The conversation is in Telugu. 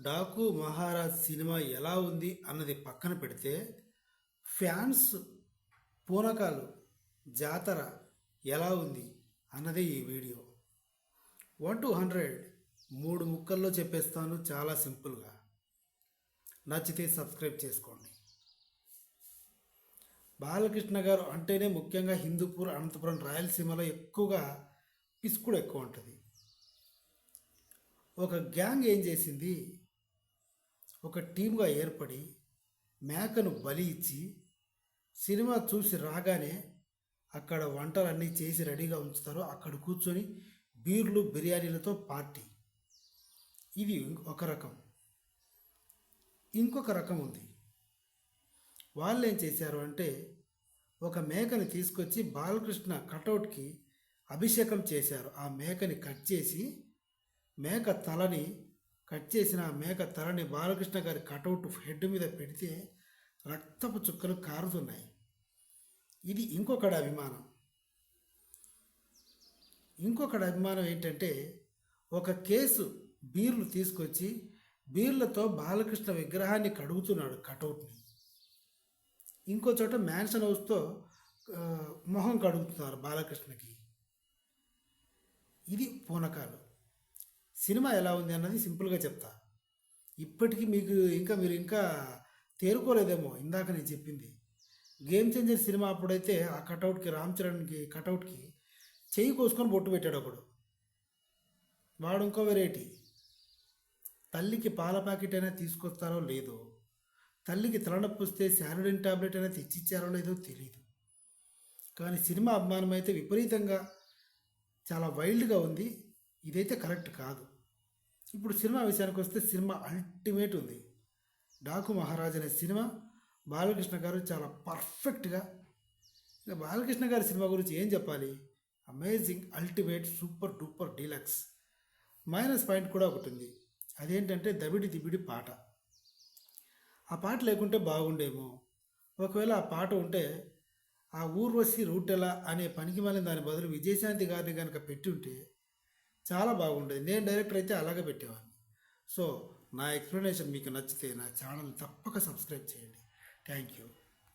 డాకు మహారాజ్ సినిమా ఎలా ఉంది అన్నది పక్కన పెడితే ఫ్యాన్స్ పూనకాలు జాతర ఎలా ఉంది అన్నది ఈ వీడియో. 1 to 100 3 ముక్కల్లో చెప్పేస్తాను, చాలా సింపుల్గా. నచ్చితే సబ్స్క్రైబ్ చేసుకోండి. బాలకృష్ణ గారు అంటేనే ముఖ్యంగా హిందూపూర్, అనంతపురం, రాయలసీమలో ఎక్కువగా పిసుకుడు ఎక్కువ ఉంటుంది. ఒక గ్యాంగ్ ఏం చేసింది, ఒక టీమ్గా ఏర్పడి మేకను బలి ఇచ్చి సినిమా చూసి రాగానే అక్కడ వంటలన్నీ చేసి రెడీగా ఉంచుతారు. అక్కడ కూర్చొని బీర్లు బిర్యానీలతో పార్టీ. ఇది ఒక రకం. ఇంకొక రకం ఉంది. వాళ్ళు ఏం చేశారు అంటే ఒక మేకని తీసుకొచ్చి బాలకృష్ణ కటౌట్కి అభిషేకం చేశారు. ఆ మేకని కట్ చేసి మేక తలని కట్ చేసిన ఆ మేక తలని బాలకృష్ణ గారి కటౌట్ హెడ్ మీద పెడితే రక్తపు చుక్కలు కారుతున్నాయి. ఇది ఇంకొకటి అభిమానం. ఇంకొకటి అభిమానం ఏంటంటే ఒక కేసు బీర్లు తీసుకొచ్చి బీర్లతో బాలకృష్ణ విగ్రహాన్ని కడుగుతున్నాడు, కటౌట్ని. ఇంకో చోట మ్యాన్షన్ హౌస్తో మొహం కడుగుతున్నారు బాలకృష్ణకి. ఇది పూనకాలు. సినిమా ఎలా ఉంది అన్నది సింపుల్గా చెప్తా. ఇప్పటికీ మీరు ఇంకా తేరుకోలేదేమో ఇందాక నేను చెప్పింది. గేమ్ చేంజర్ సినిమా అప్పుడైతే ఆ కటౌట్కి, రామ్ చరణ్కి కటౌట్కి చెయ్యి కోసుకొని బొట్టు పెట్టాడు ఒకడు. వాడు ఇంకో వెరైటీ. తల్లికి పాల ప్యాకెట్ అయినా తీసుకొస్తారో లేదో, తల్లికి తలనొప్పి వస్తే శానిడిన్ టాబ్లెట్ అయినా తెచ్చిచ్చారో లేదో తెలియదు. కానీ సినిమా అభిమానం అయితే విపరీతంగా చాలా వైల్డ్గా ఉంది. ఇదైతే కరెక్ట్ కాదు. ఇప్పుడు సినిమా విషయానికి వస్తే సినిమా అల్టిమేట్ ఉంది. డాకు మహారాజ్ అనే సినిమా బాలకృష్ణ గారు చాలా పర్ఫెక్ట్గా, ఇంకా బాలకృష్ణ గారి సినిమా గురించి ఏం చెప్పాలి, amazing, ultimate, super duper deluxe. Minus point కూడా ఒకటి ఉంది. అదేంటంటే దబిడి దిబిడి పాట. ఆ పాట లేకుంటే బాగుండేమో. ఒకవేళ ఆ పాట ఉంటే ఆ ఊర్వశి రూటెలా అనే పనికి మళ్ళీ దాని బదులు విజయశాంతి గారిని కనుక పెట్టి ఉంటే చాలా బాగుండేది. నేను డైరెక్టర్ అయితే అలాగే పెట్టేవాడిని. సో నా ఎక్స్ప్లెనేషన్ మీకు నచ్చితే నా ఛానల్ తప్పక సబ్స్క్రైబ్ చేయండి. Thank you.